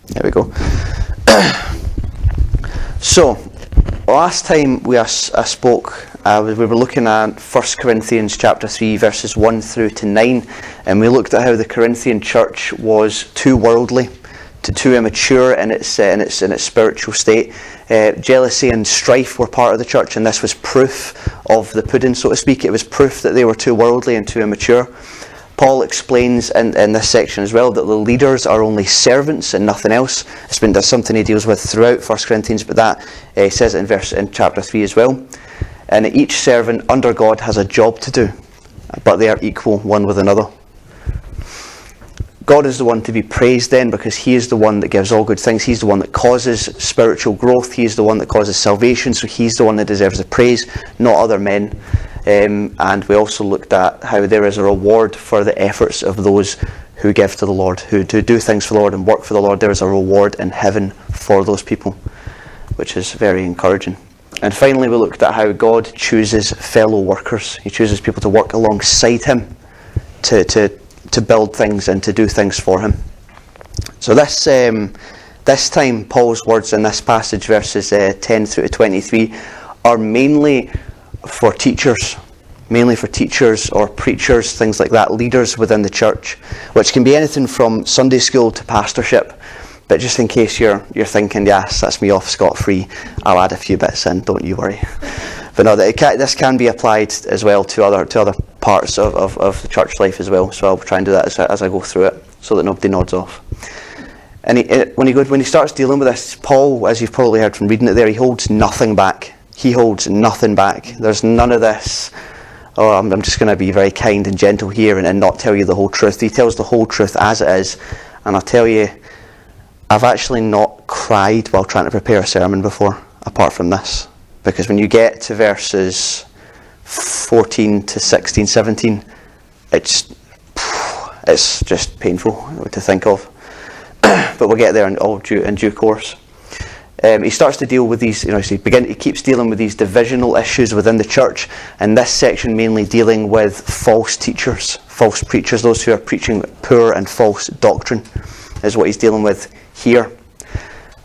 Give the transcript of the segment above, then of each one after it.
There we go. So, last time I spoke, we were looking at 1 Corinthians chapter 3, verses 1 through to 9, and we looked at how the Corinthian church was too worldly, too immature in its spiritual state. Jealousy and strife were part of the church, and this was proof of the pudding, so to speak. It was proof that they were too worldly and too immature. Paul explains in this section as well that the leaders are only servants and nothing else. That's something he deals with throughout 1 Corinthians, but that he says it in chapter 3 as well. And each servant under God has a job to do, but they are equal one with another. God is the one to be praised then, because he is the one that gives all good things. He's the one that causes spiritual growth. He's the one that causes salvation, so he's the one that deserves the praise, not other men. And we also looked at how there is a reward for the efforts of those who give to the Lord, who do things for the Lord and work for the Lord. There is a reward in heaven for those people, which is very encouraging. And finally, we looked at how God chooses fellow workers. He chooses people to work alongside him to build things and to do things for him. So this time, Paul's words in this passage, verses 10 through to 23, are mainly for teachers or preachers, things like that, leaders within the church, which can be anything from Sunday school to pastorship. But just in case you're thinking, yes, that's me off scot-free, I'll add a few bits in, don't you worry. But no, this can be applied as well to other parts of the church life as well. So I'll try and do that as I go through it, so that nobody nods off. And when he starts dealing with this, Paul, as you've probably heard from reading it there, he holds nothing back. He holds nothing back. There's none of this, I'm just going to be very kind and gentle here and not tell you the whole truth. He tells the whole truth as it is. And I'll tell you, I've actually not cried while trying to prepare a sermon before, apart from this. Because when you get to verses 14 to 16, 17, it's just painful to think of. But we'll get there in due course. He starts to deal with these, he keeps dealing with these divisional issues within the church, and this section mainly dealing with false teachers, false preachers, those who are preaching poor and false doctrine, is what he's dealing with here.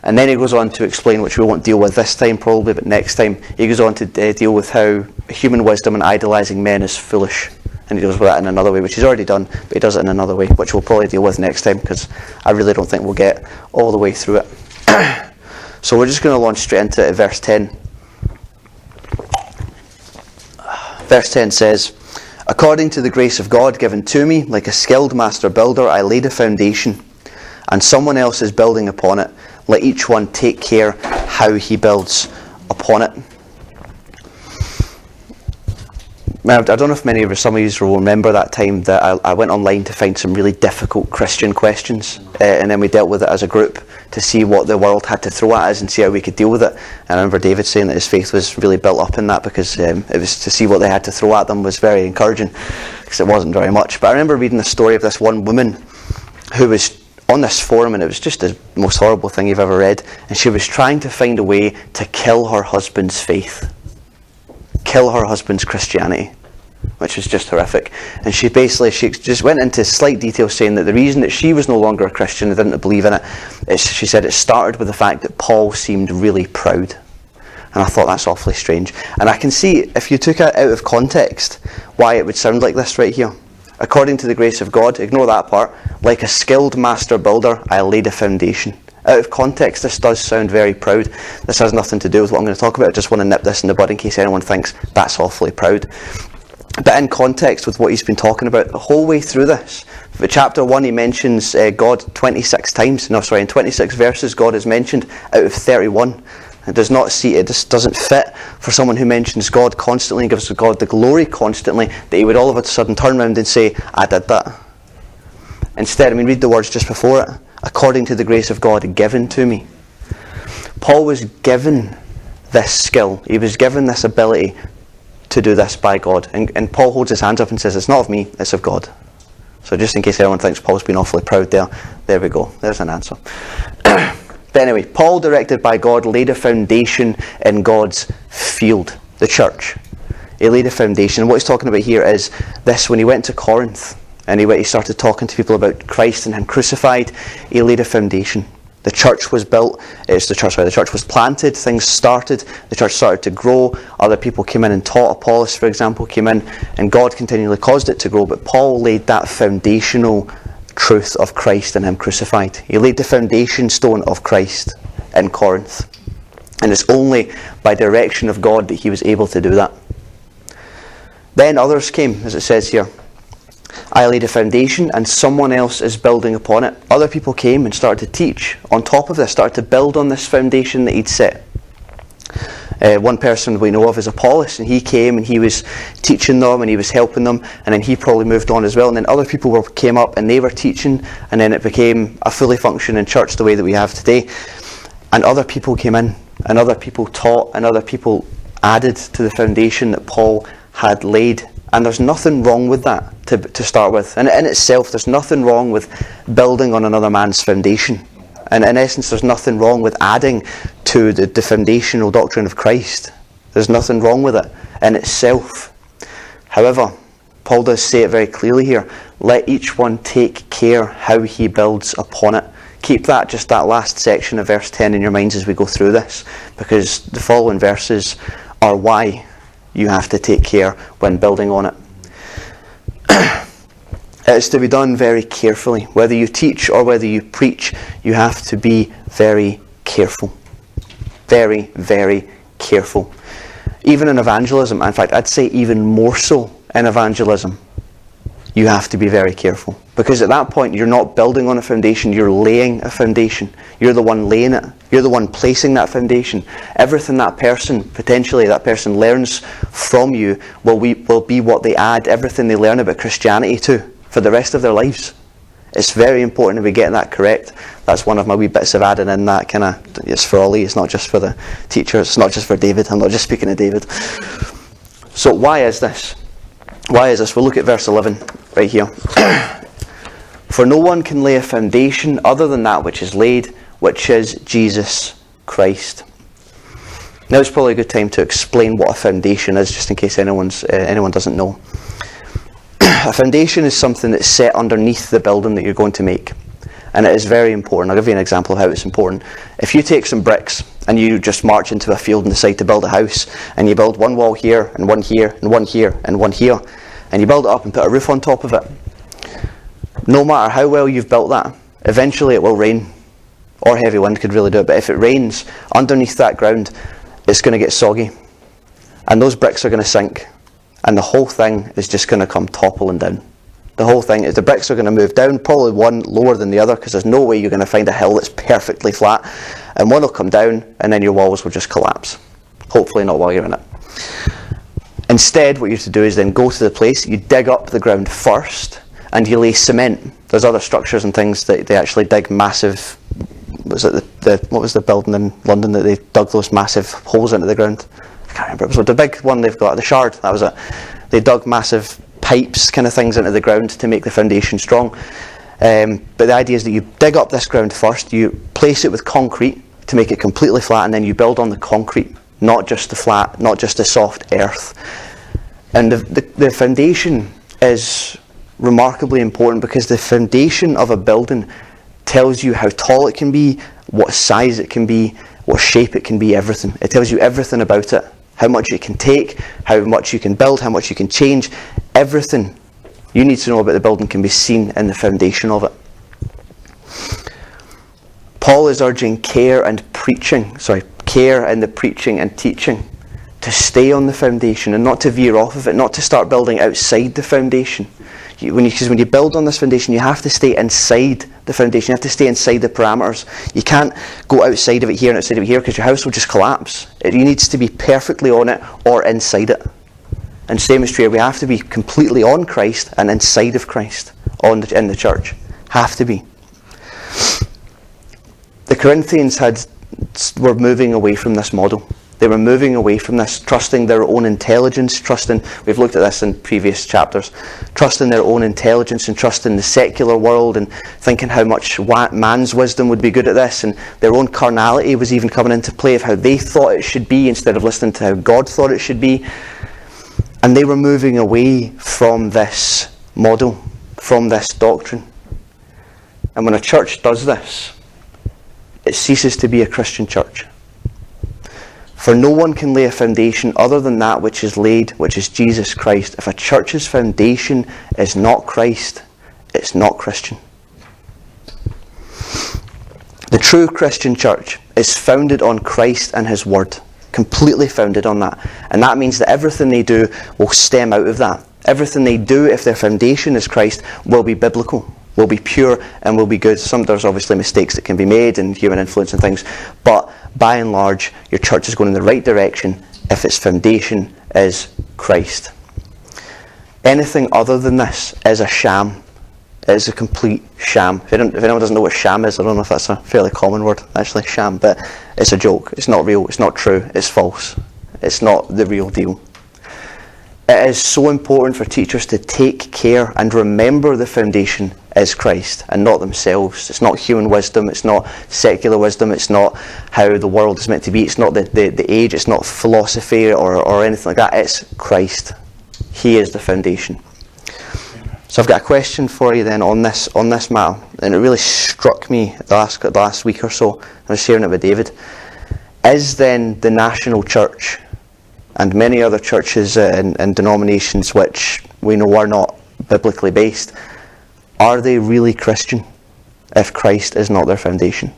And then he goes on to explain, which we won't deal with this time probably, but next time, he goes on to deal with how human wisdom and idolizing men is foolish. And he deals with that in another way, which he's already done, but he does it in another way, which we'll probably deal with next time, because I really don't think we'll get all the way through it. So we're just going to launch straight into verse 10. Verse 10 says, "According to the grace of God given to me, like a skilled master builder, I laid a foundation, and someone else is building upon it. Let each one take care how he builds upon it." I don't know if some of you will remember that time that I went online to find some really difficult Christian questions, and then we dealt with it as a group to see what the world had to throw at us and see how we could deal with it. And I remember David saying that his faith was really built up in that, because it was to see what they had to throw at them was very encouraging, because it wasn't very much. But I remember reading the story of this one woman who was on this forum, and it was just the most horrible thing you've ever read, and she was trying to find a way to kill her husband's faith, kill her husband's Christianity, which was just horrific. And she just went into slight detail saying that the reason that she was no longer a Christian and didn't believe in it is, she said, it started with the fact that Paul seemed really proud. And I thought, that's awfully strange. And I can see, if you took it out of context, why it would sound like this right here. According to the grace of God, ignore that part, like a skilled master builder, I laid a foundation. Out of context, this does sound very proud. This has nothing to do with what I'm going to talk about. I just want to nip this in the bud in case anyone thinks that's awfully proud. But in context with what he's been talking about the whole way through this, for chapter 1 he mentions God 26 times. In 26 verses God is mentioned out of 31. It just doesn't fit for someone who mentions God constantly and gives God the glory constantly, that he would all of a sudden turn around and say, I did that. Instead, read the words just before it. According to the grace of God given to me. Paul was given this skill. He was given this ability to do this by God. And Paul holds his hands up and says, it's not of me, it's of God. So just in case anyone thinks Paul's been awfully proud there we go. There's an answer. But anyway, Paul, directed by God, laid a foundation in God's field, the church. He laid a foundation. And what he's talking about here is this: when he went to Corinth and he started talking to people about Christ and him crucified, he laid a foundation. The church was built, the church was planted, things started, the church started to grow, other people came in and taught. Apollos, for example, came in, and God continually caused it to grow, but Paul laid that foundational truth of Christ and him crucified. He laid the foundation stone of Christ in Corinth, and it's only by direction of God that he was able to do that. Then others came, as it says here. I laid a foundation and someone else is building upon it. Other people came and started to teach on top of this, started to build on this foundation that he'd set. One person we know of is Apollos, and he came and he was teaching them and he was helping them, and then he probably moved on as well, and then other people came up and they were teaching, and then it became a fully functioning church the way that we have today. And other people came in, and other people taught, and other people added to the foundation that Paul had laid. And there's nothing wrong with that to start with. And in itself, there's nothing wrong with building on another man's foundation. And in essence, there's nothing wrong with adding to the foundational doctrine of Christ. There's nothing wrong with it in itself. However, Paul does say it very clearly here. Let each one take care how he builds upon it. Keep just that last section of verse 10 in your minds as we go through this, because the following verses are why you have to take care when building on it. It is to be done very carefully. Whether you teach or whether you preach, you have to be very careful. Very, very careful. Even in evangelism, in fact, I'd say even more so in evangelism, you have to be very careful. Because at that point, you're not building on a foundation, you're laying a foundation. You're the one laying it. You're the one placing that foundation. Everything that person learns from you will be what they add everything they learn about Christianity to for the rest of their lives. It's very important that we get that correct. That's one of my wee bits of adding in that kind of, it's for Ollie, it's not just for the teachers, it's not just for David, I'm not just speaking of David. So why is this? Why is this? We'll look at verse 11 right here. For no one can lay a foundation other than that which is laid, which is Jesus Christ. Now it's probably a good time to explain what a foundation is, just in case anyone doesn't know. A foundation is something that's set underneath the building that you're going to make. And it is very important. I'll give you an example of how it's important. If you take some bricks and you just march into a field and decide to build a house, and you build one wall here, and one here, and one here, and one here, and you build it up and put a roof on top of it, no matter how well you've built that, eventually it will rain, or heavy wind could really do it. But if it rains, underneath that ground, it's going to get soggy, and those bricks are going to sink, and the whole thing is just going to come toppling down. The whole thing is the bricks are going to move down, probably one lower than the other, because there's no way you're going to find a hill that's perfectly flat, and one will come down, and then your walls will just collapse. Hopefully not while you're in it. Instead, what you have to do is then go to the place, you dig up the ground first, and you lay cement. There's other structures and things that they actually dig massive. Was it what was the building in London that they dug those massive holes into the ground? I can't remember. It was the big one they've got, the Shard. That was it. They dug massive pipes, kind of things, into the ground to make the foundation strong. But the idea is that you dig up this ground first, you place it with concrete to make it completely flat, and then you build on the concrete, not just the flat, not just the soft earth. And the foundation is remarkably important, because the foundation of a building tells you how tall it can be, what size it can be, what shape it can be, everything. It tells you everything about it, how much it can take, how much you can build, how much you can change. Everything you need to know about the building can be seen in the foundation of it. Paul is urging care in the preaching and teaching to stay on the foundation and not to veer off of it, not to start building outside the foundation. Because when you build on this foundation, you have to stay inside the foundation. You have to stay inside the parameters. You can't go outside of it here and outside of it here, because your house will just collapse. It needs to be perfectly on it or inside it. And same is true. We have to be completely on Christ and inside of Christ in the church. Have to be. The Corinthians were moving away from this model. They were moving away from this, trusting their own intelligence, we've looked at this in previous chapters, trusting their own intelligence and trusting the secular world and thinking how much man's wisdom would be good at this, and their own carnality was even coming into play of how they thought it should be instead of listening to how God thought it should be. And they were moving away from this model, from this doctrine. And when a church does this, it ceases to be a Christian church. For no one can lay a foundation other than that which is laid, which is Jesus Christ. If a church's foundation is not Christ, it's not Christian. The true Christian church is founded on Christ and His Word. Completely founded on that. And that means that everything they do will stem out of that. Everything they do, if their foundation is Christ, will be biblical, will be pure, and will be good. There's obviously mistakes that can be made and human influence and things, but by and large, your church is going in the right direction if its foundation is Christ. Anything other than this is a sham. It is a complete sham. If anyone doesn't know what sham is, I don't know if that's a fairly common word, actually, sham, but it's a joke. It's not real, it's not true, it's false. It's not the real deal. It is so important for teachers to take care and remember the foundation is Christ and not themselves. It's not human wisdom, it's not secular wisdom, it's not how the world is meant to be, it's not the age, it's not philosophy or anything like that. It's Christ. He is the foundation. So I've got a question for you then on this matter, and it really struck me the last week or so. I was sharing it with David. Is then the national church and many other churches and denominations which we know are not biblically based, are they really Christian if Christ is not their foundation?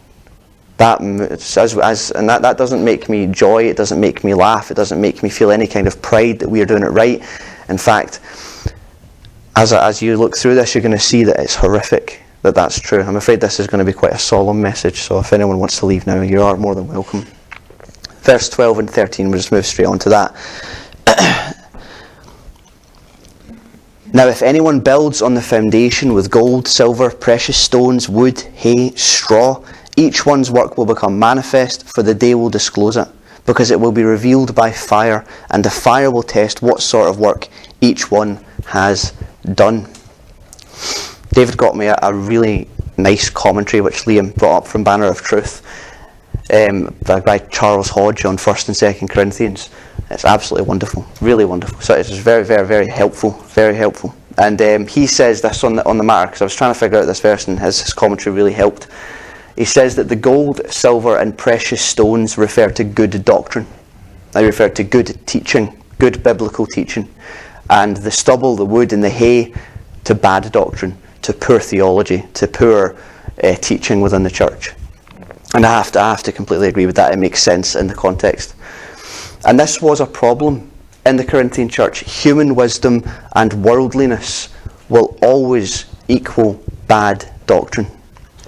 That doesn't make me joy, it doesn't make me laugh, it doesn't make me feel any kind of pride that we are doing it right. In fact, as you look through this, you're going to see that it's horrific that that's true. I'm afraid this is going to be quite a solemn message, so if anyone wants to leave now, you are more than welcome. Verse 12 and 13, we'll just move straight on to that. Now if anyone builds on the foundation with gold, silver, precious stones, wood, hay, straw, each one's work will become manifest, for the day will disclose it, because it will be revealed by fire, and the fire will test what sort of work each one has done. David got me a really nice commentary which Liam brought up from Banner of Truth by Charles Hodge on 1st and 2nd Corinthians. It's absolutely wonderful, really wonderful. So it's very, very, very helpful, very helpful. And he says this on the matter, because I was trying to figure out this verse and his commentary really helped. He says that the gold, silver and precious stones refer to good doctrine. They refer to good teaching, good biblical teaching. And the stubble, the wood and the hay to bad doctrine, to poor theology, to poor teaching within the church. And I have to completely agree with that. It makes sense in the context. And this was a problem in the Corinthian church. Human wisdom and worldliness will always equal bad doctrine.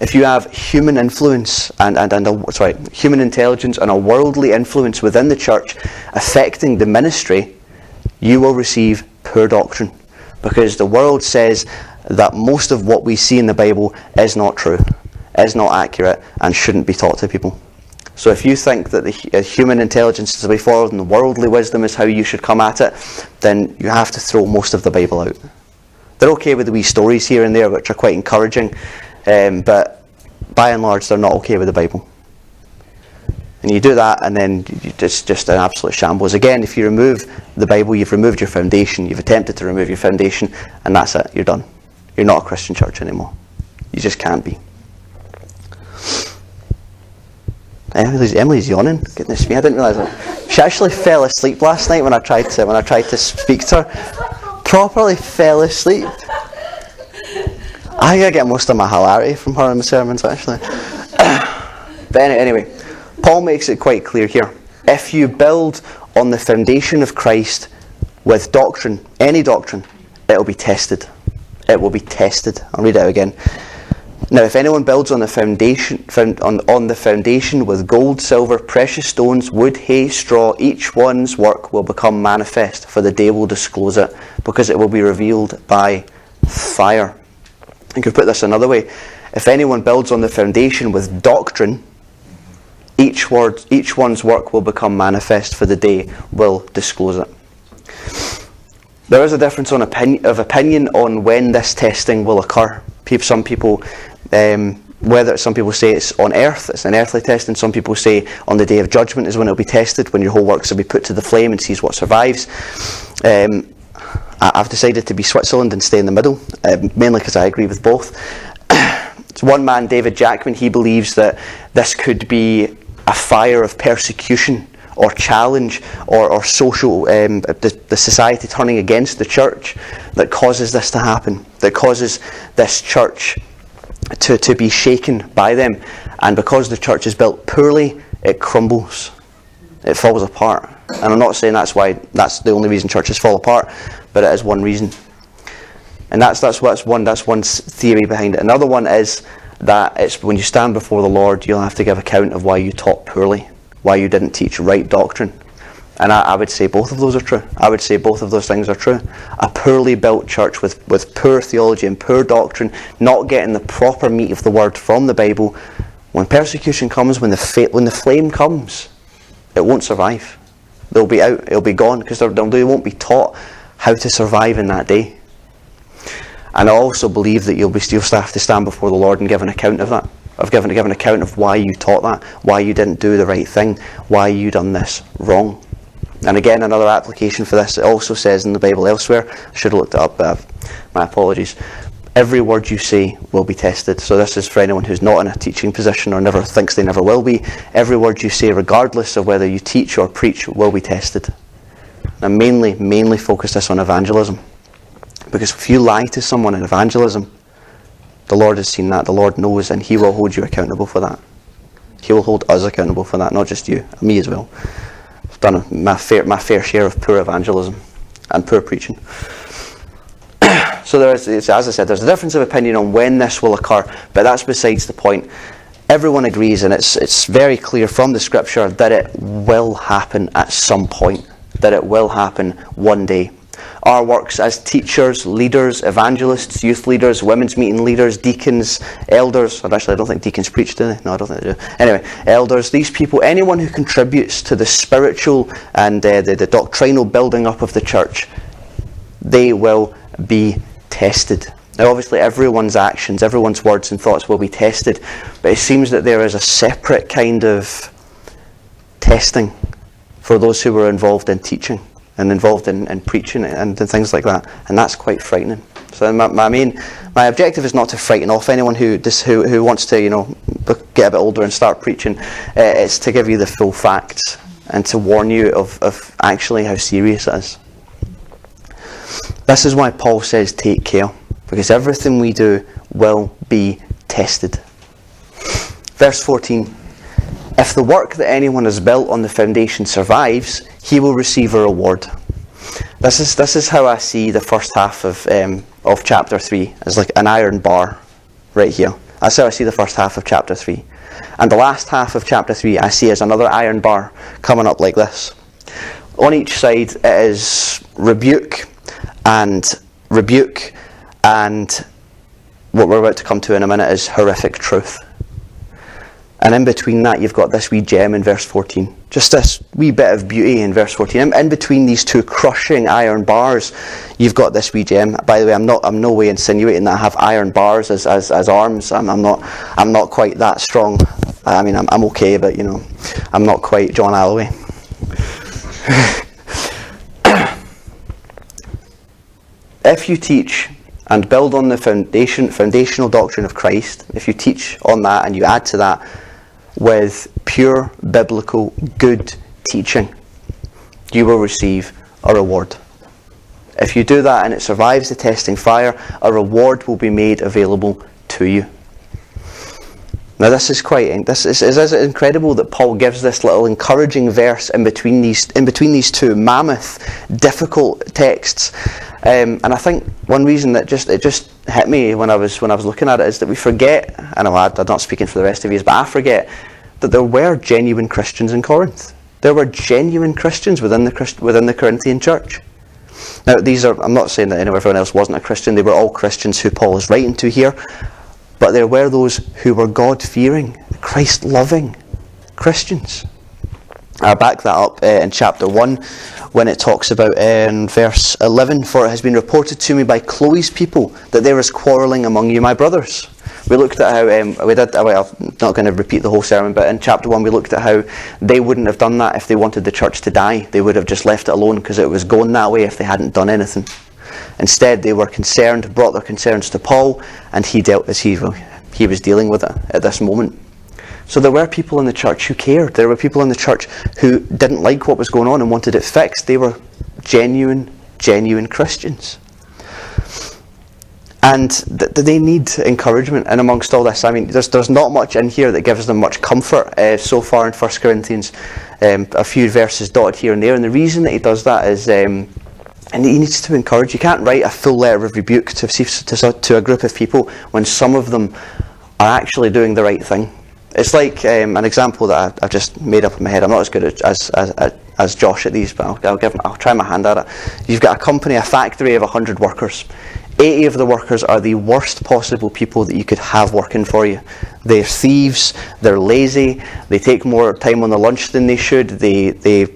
If you have human influence human intelligence and a worldly influence within the church affecting the ministry, you will receive poor doctrine, because the world says that most of what we see in the Bible is not true, is not accurate, and shouldn't be taught to people. So if you think that the human intelligence is the way forward and the worldly wisdom is how you should come at it, then you have to throw most of the Bible out. They're okay with the wee stories here and there, which are quite encouraging, but by and large they're not okay with the Bible. And you do that, and then it's just an absolute shambles. Again, if you remove the Bible, you've removed your foundation. You've attempted to remove your foundation, and that's it. You're done. You're not a Christian church anymore. You just can't be. Emily's yawning. Goodness me, I didn't realise that. She actually fell asleep last night when I tried to speak to her. Properly fell asleep. I get most of my hilarity from her in the sermons, actually. But anyway, Paul makes it quite clear here. If you build on the foundation of Christ with doctrine, any doctrine, it will be tested. It will be tested. I'll read it out again. Now, if anyone builds on the foundation with gold, silver, precious stones, wood, hay, straw, each one's work will become manifest, for the day will disclose it, because it will be revealed by fire. You could put this another way. If anyone builds on the foundation with doctrine, each one's work will become manifest, for the day will disclose it. There is a difference of opinion on when this testing will occur. Some people say it's on earth, it's an earthly test, and some people say on the day of judgment is when it will be tested, when your whole works will be put to the flame and sees what survives. I've decided to be Switzerland and stay in the middle, mainly because I agree with both. So one man, David Jackman, he believes that this could be a fire of persecution or challenge or social, the society turning against the church that causes this to happen, that causes this church to be shaken by them. And because the church is built poorly, it crumbles. It falls apart. And I'm not saying that's the only reason churches fall apart, but it is one reason. And that's one theory behind it. Another one is that it's when you stand before the Lord, you'll have to give account of why you taught poorly, why you didn't teach right doctrine. And I would say both of those are true. I would say both of those things are true. A poorly built church with poor theology and poor doctrine, not getting the proper meat of the word from the Bible, when persecution comes, when the flame comes, it won't survive. They'll be out, it'll be gone, because they won't be taught how to survive in that day. And I also believe that you'll still have to stand before the Lord and give an account of that. Give an account of why you taught that, why you didn't do the right thing, why you done this wrong. And again, another application for this, it also says in the Bible elsewhere, I should have looked it up, but my apologies. Every word you say will be tested. So this is for anyone who's not in a teaching position or never thinks they never will be. Every word you say, regardless of whether you teach or preach, will be tested. And mainly focus this on evangelism. Because if you lie to someone in evangelism, the Lord has seen that, the Lord knows, and He will hold you accountable for that. He will hold us accountable for that, not just you, me as well. I've done my fair share of poor evangelism and poor preaching. So as I said, there's a difference of opinion on when this will occur, but that's besides the point. Everyone agrees, and it's very clear from the Scripture that it will happen at some point, that it will happen one day. Our works as teachers, leaders, evangelists, youth leaders, women's meeting leaders, deacons, elders. Actually, I don't think deacons preach, do they? No, I don't think they do. Anyway, elders, these people, anyone who contributes to the spiritual and the doctrinal building up of the church, they will be tested. Now, obviously, everyone's actions, everyone's words and thoughts will be tested, but it seems that there is a separate kind of testing for those who were involved in teaching and involved in preaching and things like that, and that's quite frightening. So my objective is not to frighten off anyone who wants to get a bit older and start preaching. It's to give you the full facts and to warn you of actually how serious it is. This is why Paul says take care, because everything we do will be tested. Verse 14. If the work that anyone has built on the foundation survives, he will receive a reward. This is how I see the first half of chapter 3, as like an iron bar right here. That's how I see the first half of chapter 3. And the last half of chapter 3 I see as another iron bar coming up like this. On each side it is rebuke and what we're about to come to in a minute is horrific truth. And in between that, you've got this wee gem in verse 14. Just this wee bit of beauty in verse 14. In between these two crushing iron bars, you've got this wee gem. By the way, I'm no way insinuating that I have iron bars as arms. I'm not quite that strong. I mean, I'm okay, but I'm not quite John Alloway. If you teach and build on the foundational doctrine of Christ, if you teach on that and you add to that with pure biblical good teaching, you will receive a reward. If you do that and it survives the testing fire, a reward will be made available to you. Now this is incredible that Paul gives this little encouraging verse in between these two mammoth, difficult texts. And I think one reason that it just hit me when I was looking at it is that we forget, I know I'm not speaking for the rest of you, but I forget that there were genuine Christians in Corinth. There were genuine Christians within the Corinthian church. Now I'm not saying that everyone else wasn't a Christian, they were all Christians who Paul is writing to here, but there were those who were God-fearing, Christ-loving Christians. I back that up in chapter 1 when it talks about in verse 11, for it has been reported to me by Chloe's people that there is quarrelling among you, my brothers. We looked at how, I'm not going to repeat the whole sermon, but in chapter 1 we looked at how they wouldn't have done that if they wanted the church to die. They would have just left it alone because it was going that way if they hadn't done anything. Instead, they were concerned, brought their concerns to Paul, and he dealt, as he he was dealing with it at this moment. So there were people in the church who cared. There were people in the church who didn't like what was going on and wanted it fixed. They were genuine Christians. And they need encouragement. And amongst all this, I mean, there's not much in here that gives them much comfort so far in 1 Corinthians. A few verses dotted here and there. And the reason that he does that is, and he needs to encourage. You can't write a full letter of rebuke to a group of people when some of them are actually doing the right thing. It's like an example that I've just made up in my head. I'm not as good as Josh at these, but I'll try my hand at it. You've got a company, a factory of 100 workers. 80 of the workers are the worst possible people that you could have working for you. They're thieves, they're lazy, they take more time on the lunch than they should, they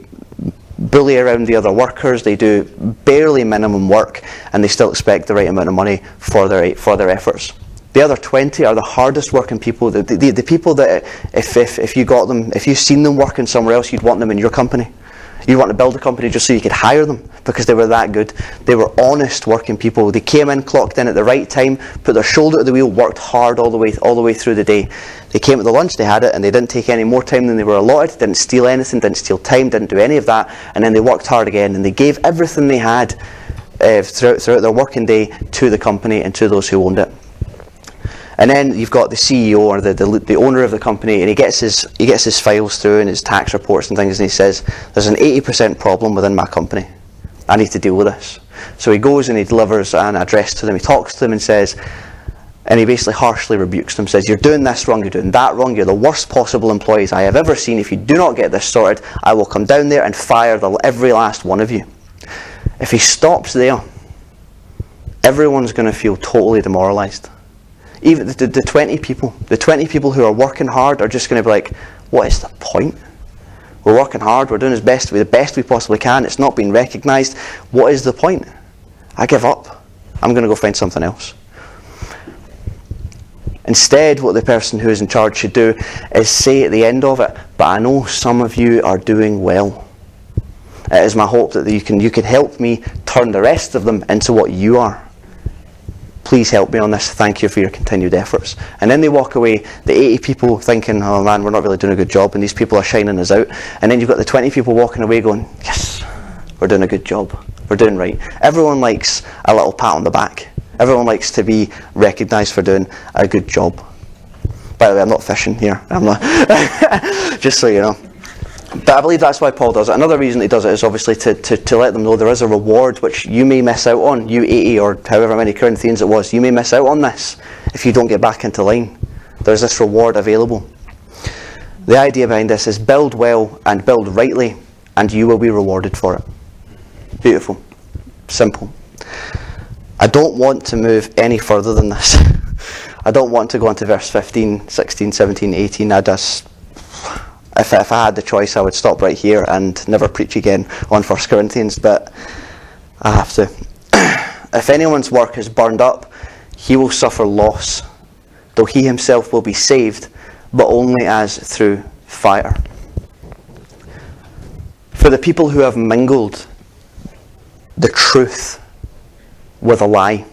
bully around the other workers, they do barely minimum work, and they still expect the right amount of money for their efforts. The other 20 are the hardest working people, the people that if you got them, if you've seen them working somewhere else, you'd want them in your company. You'd want to build a company just so you could hire them, because they were that good. They were honest working people. They came in, clocked in at the right time, put their shoulder to the wheel, worked hard all the way through the day. They came at the lunch, they had it, and they didn't take any more time than they were allotted, didn't steal anything, didn't steal time, didn't do any of that, and then they worked hard again, and they gave everything they had throughout their working day to the company and to those who owned it. And then you've got the CEO or the owner of the company, and he gets his files through and his tax reports and things, and he says, there's an 80% problem within my company. I need to deal with this. So he goes and he delivers an address to them, he talks to them and says, and he basically harshly rebukes them, says, you're doing this wrong, you're doing that wrong, you're the worst possible employees I have ever seen. If you do not get this sorted, I will come down there and fire every last one of you. If he stops there, everyone's going to feel totally demoralised. Even the 20 people who are working hard are just going to be like, what is the point? We're working hard, we're doing the best we possibly can, it's not being recognised. What is the point? I give up. I'm going to go find something else. Instead, what the person who is in charge should do is say at the end of it, but I know some of you are doing well. It is my hope that you can help me turn the rest of them into what you are. Please help me on this. Thank you for your continued efforts. And then they walk away, the 80 people thinking, oh man, we're not really doing a good job, and these people are shining us out. And then you've got the 20 people walking away going, yes, we're doing a good job. We're doing right. Everyone likes a little pat on the back. Everyone likes to be recognised for doing a good job. By the way, I'm not fishing here. I'm not. Just so you know. But I believe that's why Paul does it. Another reason he does it is obviously to let them know there is a reward which you may miss out on. You 80 or however many Corinthians it was, you may miss out on this if you don't get back into line. There's this reward available. The idea behind this is build well and build rightly, and you will be rewarded for it. Beautiful. Simple. I don't want to move any further than this. I don't want to go on to verse 15, 16, 17, 18. If I had the choice, I would stop right here and never preach again on 1 Corinthians, but I have to. If anyone's work is burned up, he will suffer loss, though he himself will be saved, but only as through fire. For the people who have mingled the truth with a lie,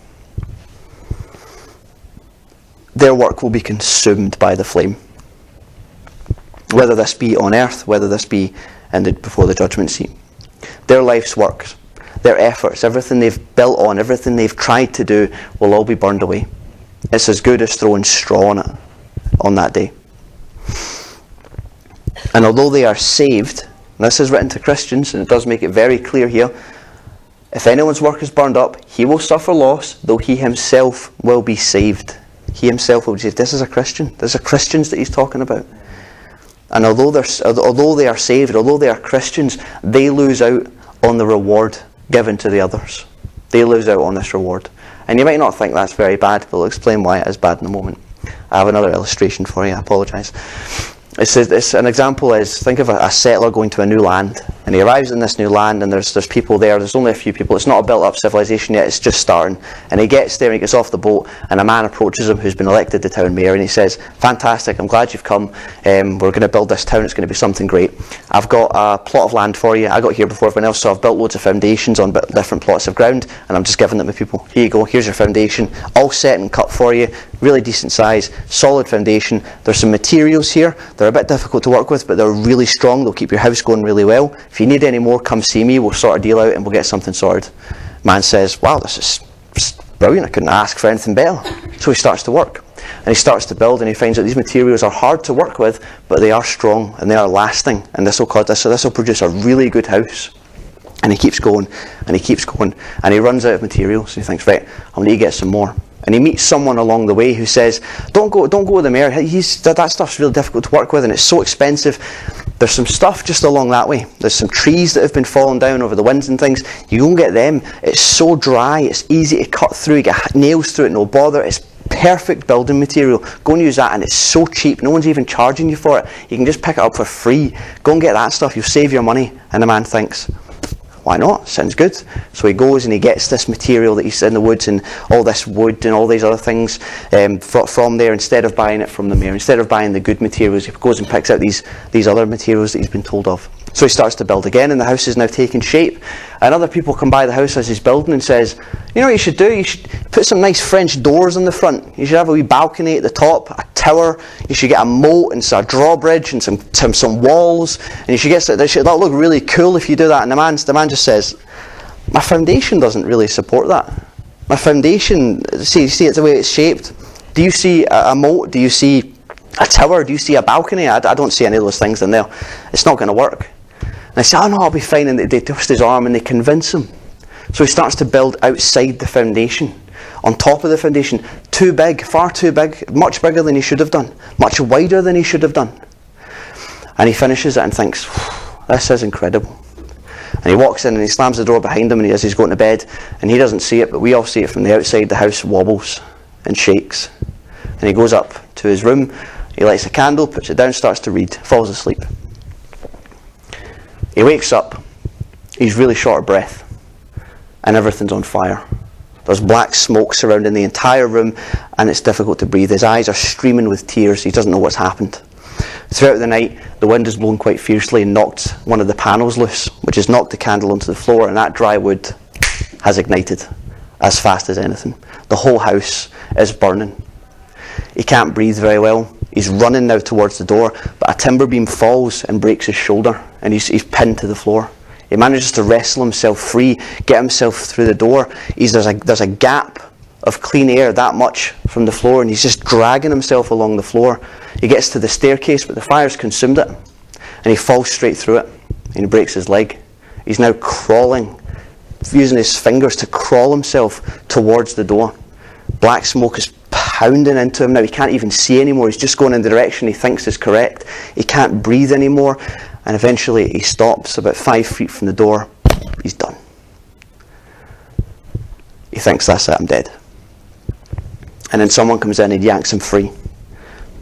their work will be consumed by the flame. Whether this be on earth, whether this be before the judgment seat. Their life's works, their efforts, everything they've built on, everything they've tried to do will all be burned away. It's as good as throwing straw on it on that day. And although they are saved, and this is written to Christians, and it does make it very clear here, if anyone's work is burned up, he will suffer loss, though he himself will be saved. He himself will be saved. This is a Christian. This is Christians that he's talking about. And although they are saved, although they are Christians, they lose out on the reward given to the others. They lose out on this reward. And you might not think that's very bad, but I'll explain why it is bad in a moment. I have another illustration for you, I apologise. It's an example is, think of a settler going to a new land. And he arrives in this new land, and there's people there. There's only a few people. It's not a built-up civilization yet. It's just starting. And he gets there, and he gets off the boat, and a man approaches him who's been elected the town mayor, and he says, "Fantastic, I'm glad you've come. We're going to build this town. It's going to be something great. I've got a plot of land for you. I got here before everyone else, so I've built loads of foundations on different plots of ground, and I'm just giving them to people. Here you go. Here's your foundation, all set and cut for you. Really decent size, solid foundation. There's some materials here. They're a bit difficult to work with, but they're really strong. They'll keep your house going really well. If you need any more, come see me. We'll sort a deal out and we'll get something sorted." Man says, "Wow, this is brilliant. I couldn't ask for anything better." So he starts to work, and he starts to build, and he finds that these materials are hard to work with, but they are strong and they are lasting, and this will produce a really good house. And he keeps going, and he keeps going, and he runs out of materials. And he thinks, right, I'll need to get some more. And he meets someone along the way who says, don't go with the mayor. That stuff's really difficult to work with, and it's so expensive. There's some stuff just along that way. There's some trees that have been falling down over the winds and things. You go and get them. It's so dry. It's easy to cut through. You get nails through it, no bother. It's perfect building material. Go and use that, and it's so cheap. No one's even charging you for it. You can just pick it up for free. Go and get that stuff. You'll save your money. And the man thinks, why not? Sounds good. So he goes and he gets this material that he's in the woods, and all this wood and all these other things from there, instead of buying it from the mayor. Instead of buying the good materials, he goes and picks out these other materials that he's been told of. So he starts to build again, and the house is now taking shape. And other people come by the house as he's building and says, you know what you should do? You should put some nice French doors on the front. You should have a wee balcony at the top, a tower. You should get a moat and a drawbridge and some walls. And you should get that'll look really cool if you do that. And the man just says, my foundation doesn't really support that. My foundation, see it's the way it's shaped. Do you see a moat? Do you see a tower? Do you see a balcony? I don't see any of those things in there. It's not going to work. And I say, oh no, I'll be fine. And they twist his arm and they convince him. So he starts to build outside the foundation, on top of the foundation. Too big, far too big, much bigger than he should have done, much wider than he should have done. And he finishes it and thinks, this is incredible. And he walks in and he slams the door behind him, and as he's going to bed, and he doesn't see it, but we all see it from the outside. The house wobbles and shakes. And he goes up to his room, he lights a candle, puts it down, starts to read, falls asleep. He wakes up, he's really short of breath, and everything's on fire. There's black smoke surrounding the entire room, and it's difficult to breathe. His eyes are streaming with tears. He doesn't know what's happened. Throughout the night, the wind has blown quite fiercely and knocked one of the panels loose, which has knocked the candle onto the floor, and that dry wood has ignited as fast as anything. The whole house is burning. He can't breathe very well. He's running now towards the door, but a timber beam falls and breaks his shoulder, and he's pinned to the floor. He manages to wrestle himself free, get himself through the door. There's a gap of clean air that much from the floor, and he's just dragging himself along the floor. He gets to the staircase, but the fire's consumed it, and he falls straight through it, and he breaks his leg. He's now crawling, using his fingers to crawl himself towards the door. Black smoke is pounding into him now. He can't even see anymore. He's just going in the direction he thinks is correct. He can't breathe anymore, and eventually he stops about 5 feet from the door. He's done. He thinks, that's it, I'm dead. And then someone comes in and yanks him free,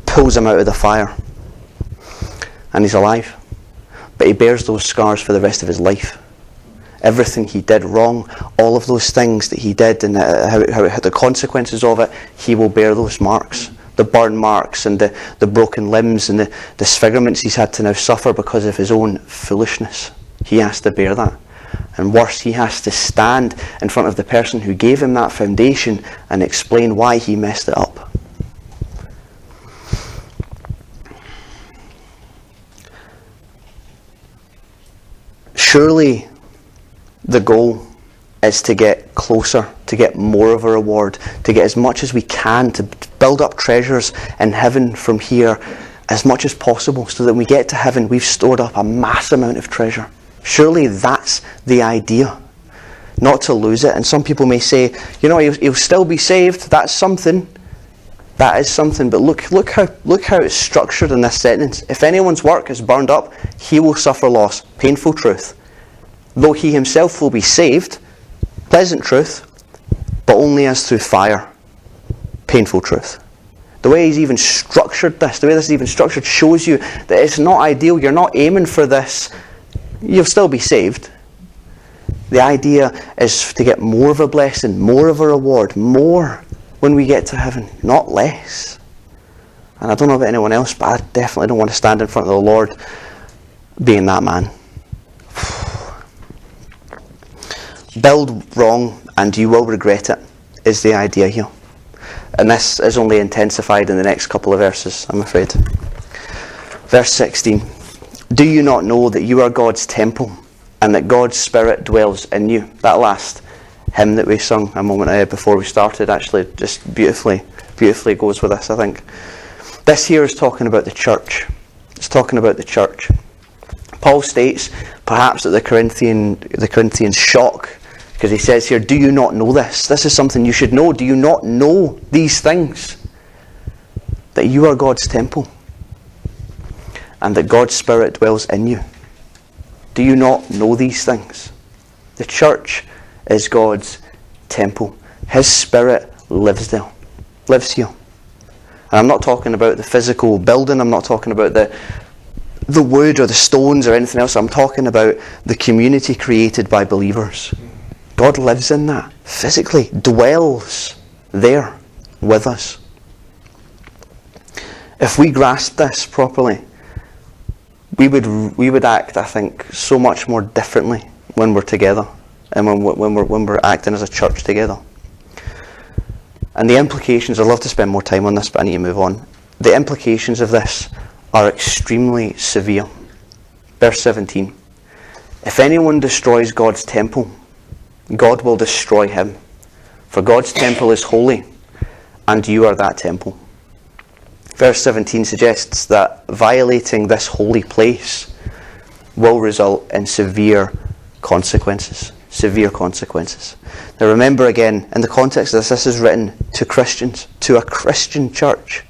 pulls him out of the fire, and he's alive. But he bears those scars for the rest of his life. Everything he did wrong, all of those things that he did, and how the consequences of it, he will bear those marks. The burn marks and the broken limbs and the disfigurements he's had to now suffer because of his own foolishness. He has to bear that. And worse, he has to stand in front of the person who gave him that foundation and explain why he messed it up. Surely the goal is to get closer, to get more of a reward, to get as much as we can, to build up treasures in heaven from here as much as possible, so that when we get to heaven we've stored up a mass amount of treasure. Surely that's the idea, not to lose it. And some people may say, you know, he'll still be saved. That's something. That is something. But look how it's structured in this sentence. If anyone's work is burned up, he will suffer loss. Painful truth. Though he himself will be saved, pleasant truth, but only as through fire. Painful truth. The way he's even structured this, the way this is even structured, shows you that it's not ideal. You're not aiming for this You'll still be saved. The idea is to get more of a blessing, more of a reward, more when we get to heaven, not less. And I don't know about anyone else, but I definitely don't want to stand in front of the Lord being that man. Build wrong and you will regret it, is the idea here. And this is only intensified in the next couple of verses, I'm afraid. Verse 16. Do you not know that you are God's temple and that God's Spirit dwells in you? That last hymn that we sung a moment before we started actually just beautifully goes with this, I think. This here is talking about the church. It's talking about the church. Paul states, perhaps that the Corinthians shock, because he says here, do you not know this? This is something you should know. Do you not know these things? That you are God's temple and that God's Spirit dwells in you. Do you not know these things? The church is God's temple. His Spirit lives there, lives here. And I'm not talking about the physical building. I'm not talking about the wood or the stones or anything else. I'm talking about the community created by believers. God lives in that, physically, dwells there with us. If we grasp this properly, we would act, I think, so much more differently when we're together and when we're acting as a church together. And the implications, I'd love to spend more time on this, but I need to move on. The implications of this are extremely severe. Verse 17. If anyone destroys God's temple, God will destroy him. For God's temple is holy, and you are that temple. Verse 17 suggests that violating this holy place will result in severe consequences. Severe consequences. Now remember again, in the context of this is written to Christians, to a Christian church.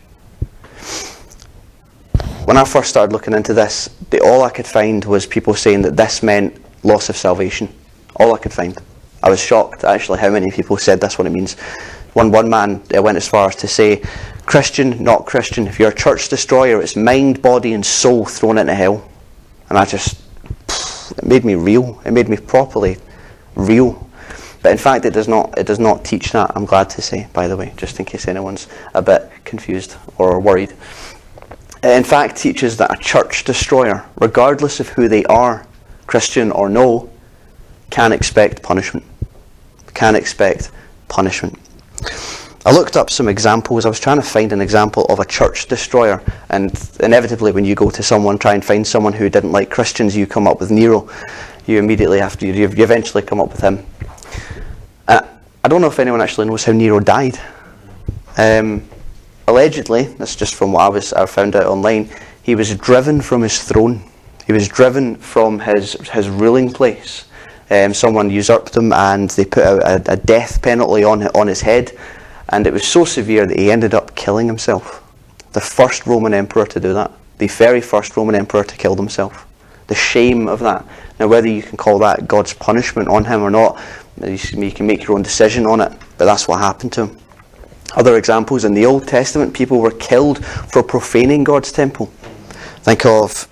When I first started looking into this, all I could find was people saying that this meant loss of salvation. All I could find. I was shocked actually how many people said that's what it means. One man went as far as to say, Christian, not Christian, if you're a church destroyer, it's mind, body and soul thrown into hell. And it made me real. It made me properly real. But in fact it does not teach that, I'm glad to say, by the way, just in case anyone's a bit confused or worried. It in fact teaches that a church destroyer, regardless of who they are, Christian or no, can expect punishment. Can expect punishment. I looked up some examples. I was trying to find an example of a church destroyer, and inevitably when you go to someone, try and find someone who didn't like Christians, you come up with Nero. You immediately you eventually come up with him. I don't know if anyone actually knows how Nero died. Allegedly, that's just from what I found out online, he was driven from his throne. He was driven from his ruling place. Someone usurped him and they put out a death penalty on his head, and it was so severe that he ended up killing himself. The first Roman emperor to do that. The very first Roman emperor to kill himself. The shame of that. Now whether you can call that God's punishment on him or not, you can make your own decision on it, but that's what happened to him. Other examples, in the Old Testament, people were killed for profaning God's temple. Think of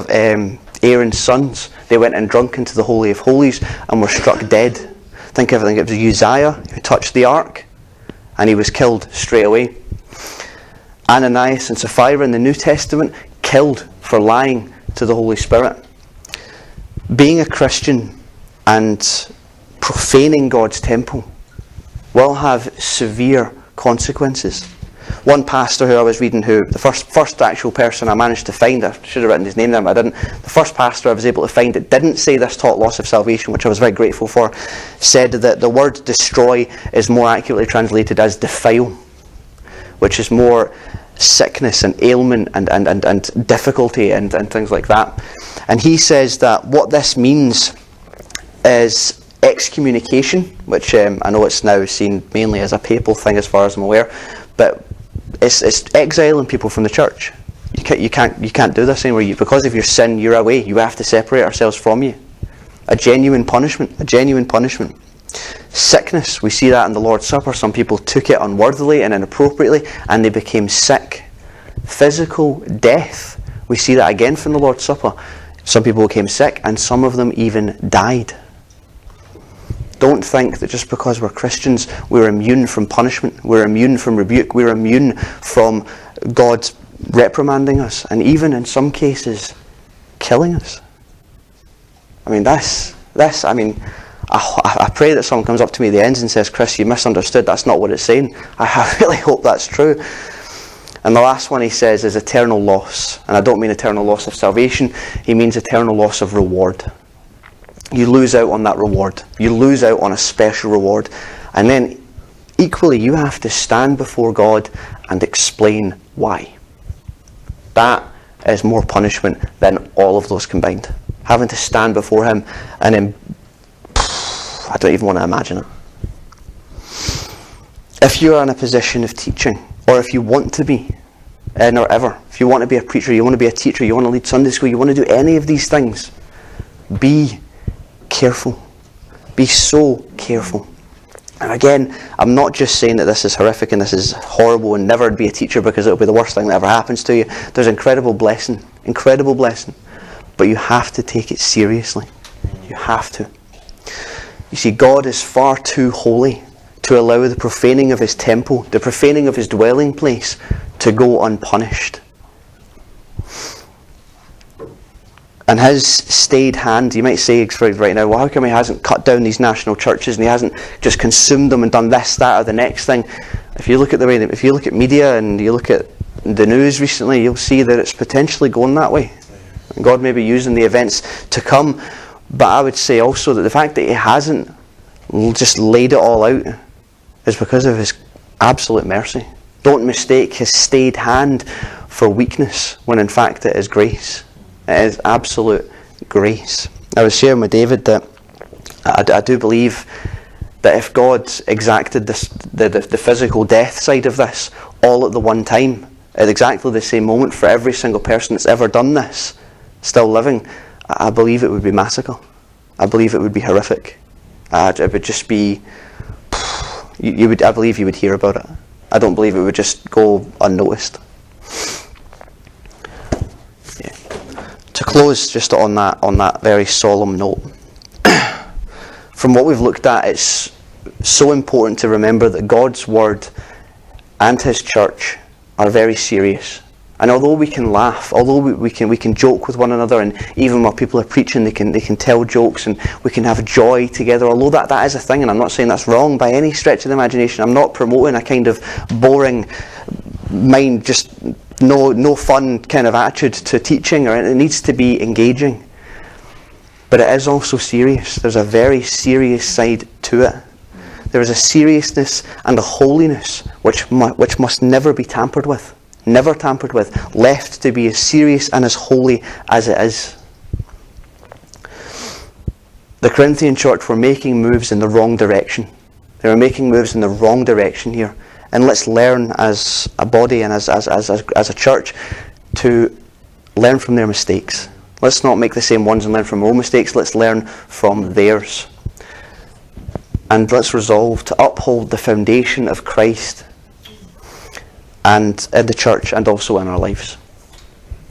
Aaron's sons. They went and drunk into the Holy of Holies and were struck dead. I think it was Uzziah who touched the ark and he was killed straight away. Ananias and Sapphira in the New Testament, killed for lying to the Holy Spirit. Being a Christian and profaning God's temple will have severe consequences. One pastor who I was reading, the first actual person I managed to find, I should have written his name down, but I didn't. The first pastor I was able to find that didn't say this taught loss of salvation, which I was very grateful for, said that the word destroy is more accurately translated as defile, which is more sickness and ailment and difficulty and things like that. And he says that what this means is excommunication, which I know it's now seen mainly as a papal thing as far as I'm aware, but it's exiling people from the church. You can't do this anymore. Because of your sin, you're away. You have to separate ourselves from you. A genuine punishment. Sickness, we see that in the Lord's Supper. Some people took it unworthily and inappropriately, and they became sick. Physical death, we see that again from the Lord's Supper. Some people became sick, and some of them even died. Don't think that just because we're Christians, we're immune from punishment, we're immune from rebuke, we're immune from God reprimanding us, and even in some cases, killing us. I pray that someone comes up to me at the end and says, Chris, you misunderstood, that's not what it's saying. I really hope that's true. And the last one he says is eternal loss. And I don't mean eternal loss of salvation, he means eternal loss of reward. You lose out on that reward. You lose out on a special reward. And then, equally, you have to stand before God and explain why. That is more punishment than all of those combined. Having to stand before him and then, I don't even want to imagine it. If you are in a position of teaching, or if you want to be, or ever, if you want to be a preacher, you want to be a teacher, you want to lead Sunday school, you want to do any of these things, be careful. Be so careful. And again, I'm not just saying that this is horrific and this is horrible and never be a teacher because it'll be the worst thing that ever happens to you. There's incredible blessing. But you have to take it seriously. You have to. You see, God is far too holy to allow the profaning of his temple, the profaning of his dwelling place, to go unpunished. And his stayed hand, you might say right now, well, how come he hasn't cut down these national churches and he hasn't just consumed them and done this, that, or the next thing? If you look at if you look at media and you look at the news recently, you'll see that it's potentially going that way. And God may be using the events to come, but I would say also that the fact that he hasn't just laid it all out is because of his absolute mercy. Don't mistake his stayed hand for weakness, when in fact it is grace. It is absolute grace. I was sharing with David that I do believe that if God exacted the physical death side of this all at the one time, at exactly the same moment for every single person that's ever done this, still living, I believe it would be massacre. I believe it would be horrific. It would just be, I believe you would hear about it. I don't believe it would just go unnoticed. To close just on that very solemn note, from what we've looked at, it's so important to remember that God's word and his church are very serious. And although we can laugh, although we can joke with one another, and even while people are preaching, they can tell jokes and we can have joy together. Although that is a thing, and I'm not saying that's wrong by any stretch of the imagination. I'm not promoting a kind of boring mind, just no fun kind of attitude to teaching, or it needs to be engaging. But it is also serious. There's a very serious side to it. There is a seriousness and a holiness which must never be tampered with. Never tampered with. Left to be as serious and as holy as it is. The Corinthian church were making moves in the wrong direction. They were making moves in the wrong direction here. And let's learn as a body and as a church to learn from their mistakes. Let's not make the same ones and learn from our own mistakes. Let's learn from theirs. And let's resolve to uphold the foundation of Christ and in the church and also in our lives.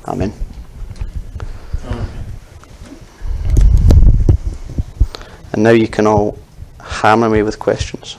Amen. And now you can all hammer me with questions.